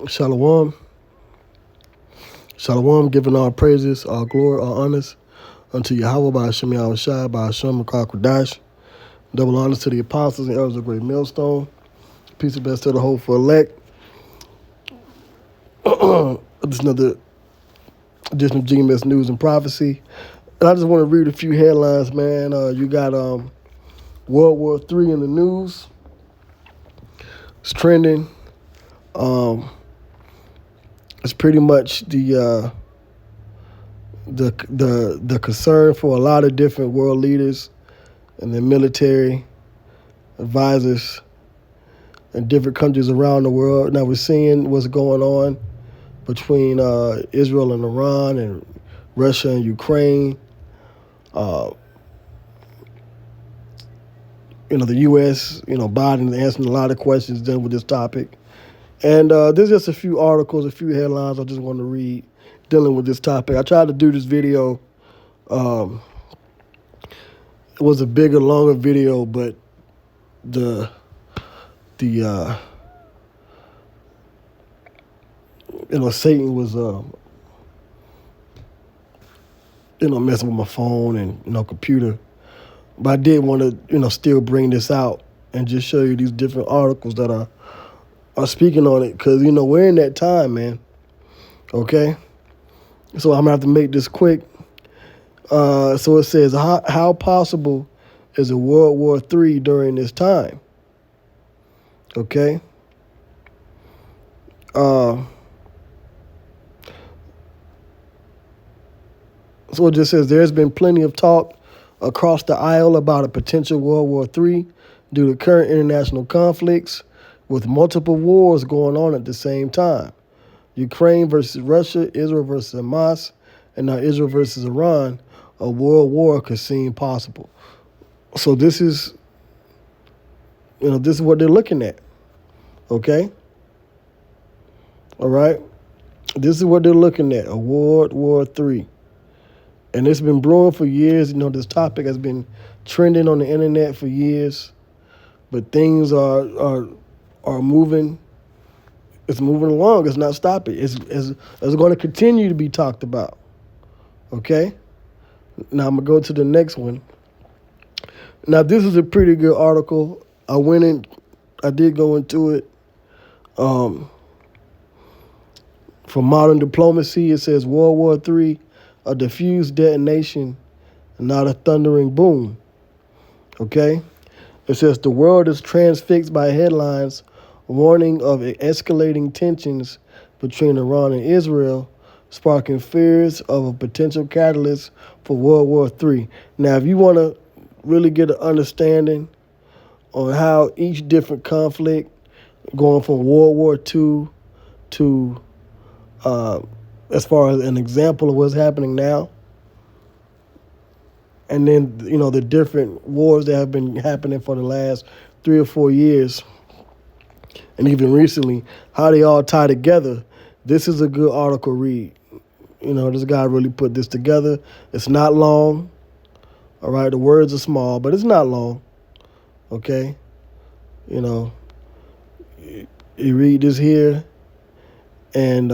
Shalom. Shalom, giving all praises, all glory, all honors unto Yahweh by Hashem Yahushai, by Hashem Kodash. Double honors to the apostles and elders of Great Millstone. Peace and best to the hopeful elect. This is another edition of GMS News and Prophecy. And I just want to read a few headlines, man. You got World War III in the news. It's trending. It's pretty much the concern for a lot of different world leaders and their military advisors in different countries around the world. Now we're seeing what's going on between Israel and Iran and Russia and Ukraine. The U.S., Biden answering a lot of questions dealing with this topic. And there's just a few articles, a few headlines I just want to read dealing with this topic. I tried to do this video. It was a bigger, longer video, but Satan was messing with my phone and computer. But I did want to still bring this out and just show you these different articles that are speaking on it, because we're in that time, man. Okay, so I'm gonna have to make this quick. So it says, how possible is a World War III during this time? Okay. So it just says there's been plenty of talk across the aisle about a potential World War III due to current international conflicts, with multiple wars going on at the same time. Ukraine versus Russia, Israel versus Hamas, and now Israel versus Iran. A world war could seem possible. So this is, this is what they're looking at. Okay? All right? This is what they're looking at, a World War III. And it's been brewing for years. This topic has been trending on the internet for years. But things are moving. It's moving along. It's not stopping. It's going to continue to be talked about. Okay? Now I'm going to go to the next one. Now this is a pretty good article. I did go into it. For Modern Diplomacy, it says World War III, a diffused detonation, not a thundering boom. Okay? It says the world is transfixed by headlines warning of escalating tensions between Iran and Israel, sparking fears of a potential catalyst for World War III. Now, if you want to really get an understanding on how each different conflict, going from World War II to, as far as an example of what's happening now, and then, the different wars that have been happening for the last 3 or 4 years, and even recently, how they all tie together. This is a good article read. This guy really put this together. It's not long. All right, the words are small, but it's not long. Okay? You read this here, and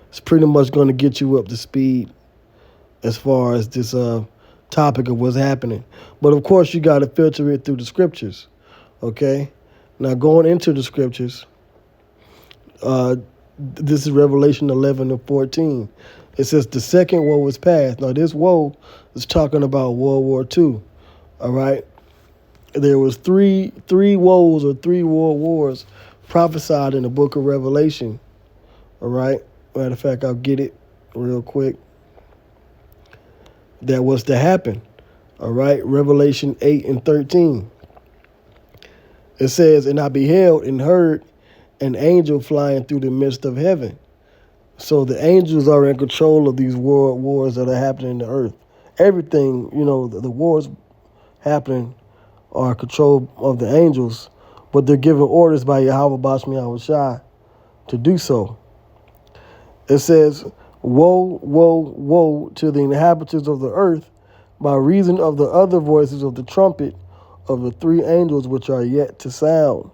it's pretty much going to get you up to speed as far as this topic of what's happening. But of course, you got to filter it through the scriptures. Okay? Now, going into the scriptures, this is Revelation 11:14. It says the second woe is past. Now, this woe is talking about World War II. All right? There was three woes or 3 world wars prophesied in the book of Revelation. All right? Matter of fact, I'll get it real quick. That was to happen. All right? Revelation 8:13. It says, and I beheld and heard an angel flying through the midst of heaven. So the angels are in control of these world wars that are happening in the earth. Everything, the wars happening are control of the angels, but they're given orders by Yahweh Bashmi Yahushai to do so. It says, woe, woe, woe to the inhabitants of the earth by reason of the other voices of the trumpet of the 3 angels which are yet to sound.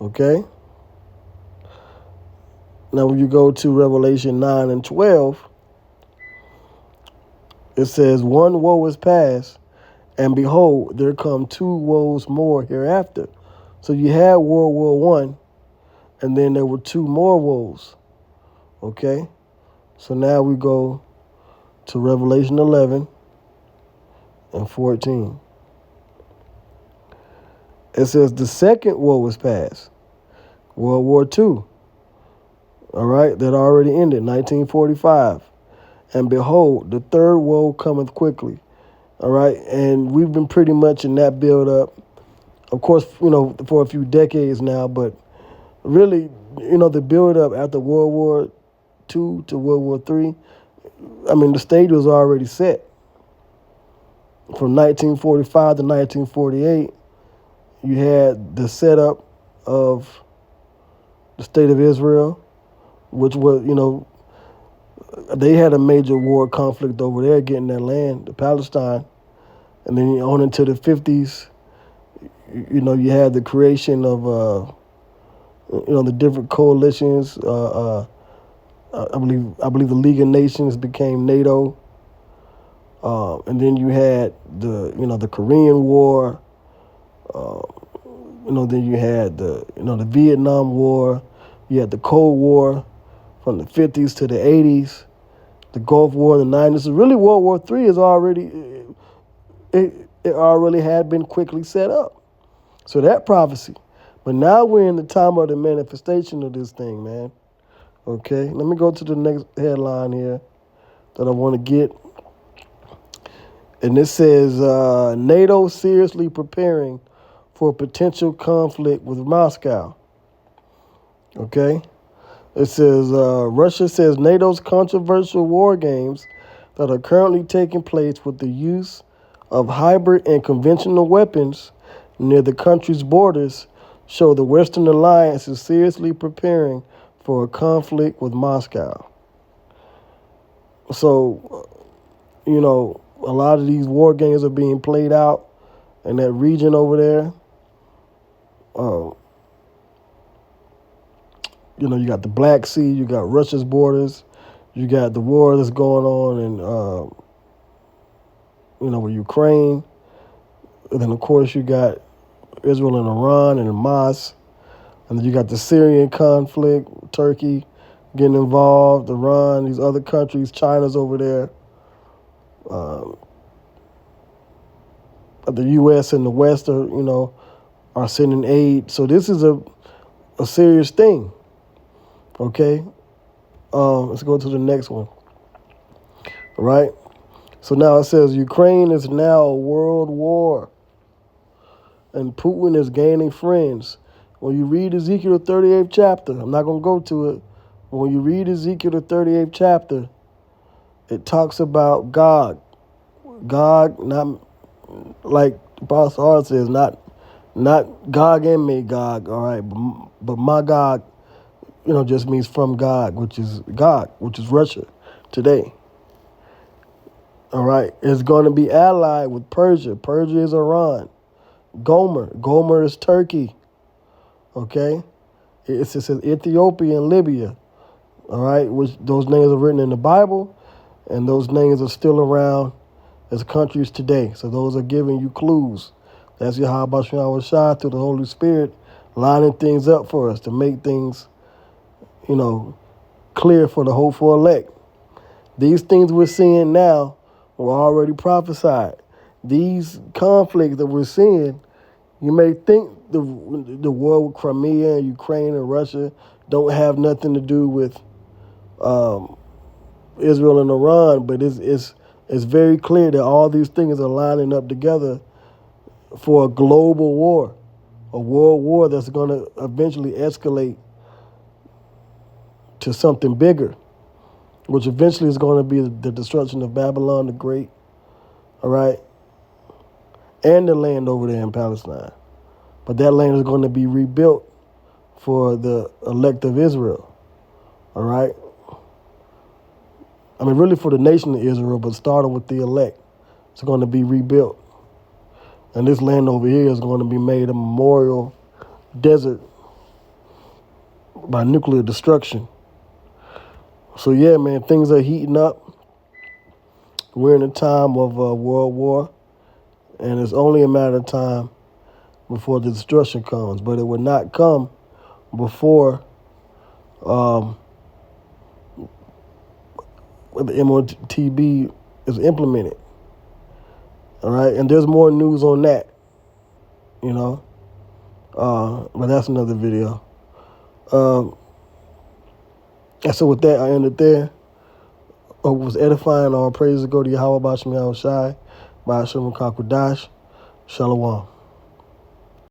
Okay? Now, when you go to Revelation 9 and 12, it says, "One woe is past, and behold, there come two woes more hereafter." So you had World War One, and then there were two more woes. Okay? So now we go to Revelation 11 and 14. It says, "The second woe is past." World War II. All right? That already ended, 1945. "And behold, the third woe cometh quickly." All right? And we've been pretty much in that build up, of course, for a few decades now, but really, the build up after World War II to World War III, I mean, the stage was already set. From 1945 to 1948, you had the setup of the state of Israel, which was, they had a major war conflict over there getting that land, the Palestine. And then on into the 50s, you had the creation of, the different coalitions. I believe the League of Nations became NATO. And then you had the Korean War. Then you had the Vietnam War. You had the Cold War from the 50s to the 80s. The Gulf War in the 90s. So really, World War III is already, it already had been quickly set up. So that prophecy. But now we're in the time of the manifestation of this thing, man. Okay, let me go to the next headline here that I want to get. And it says, NATO seriously preparing for potential conflict with Moscow. Okay? It says, Russia says NATO's controversial war games that are currently taking place with the use of hybrid and conventional weapons near the country's borders show the Western alliance is seriously preparing for a conflict with Moscow. So, a lot of these war games are being played out in that region over there. You got the Black Sea, you got Russia's borders, you got the war that's going on in, with Ukraine. And then, of course, you got Israel and Iran and Hamas. And then you got the Syrian conflict, Turkey getting involved, Iran, these other countries, China's over there. The U.S. and the West are sending aid. So this is a serious thing. Okay? Let's go to the next one. All right? So now it says Ukraine is now a world war, and Putin is gaining friends. When you read Ezekiel 38th chapter, I'm not going to go to it, but when you read Ezekiel 38th chapter, it talks about God. God, not like Apostle Paul says, not Gog and Magog, all right, but Magog, just means from God, which is God, which is Russia today. All right, it's going to be allied with Persia. Persia is Iran. Gomer is Turkey. Okay, it says Ethiopia and Libya. All right, which those names are written in the Bible, and those names are still around as countries today. So those are giving you clues. That's Yahweh Shai through the Holy Spirit lining things up for us to make things, clear for the hopeful elect. These things we're seeing now were already prophesied. These conflicts that we're seeing, you may think the war with Crimea and Ukraine and Russia don't have nothing to do with Israel and Iran, but it's very clear that all these things are lining up together for a global war, a world war that's going to eventually escalate to something bigger, which eventually is going to be the destruction of Babylon the Great, all right, and the land over there in Palestine. But that land is going to be rebuilt for the elect of Israel, all right? I mean, really for the nation of Israel, but starting with the elect. It's going to be rebuilt. And this land over here is going to be made a memorial desert by nuclear destruction. So yeah, man, things are heating up. We're in a time of world war, and it's only a matter of time before the destruction comes. But it will not come before um, the MOTB is implemented. All right, and there's more news on that, you know. But that's another video. Um, and so with that, I end it there. Hope it was edifying. All praises go to Yahweh Bashim Yahweh Shai, Ba'ashem Kakwadash, Shalom.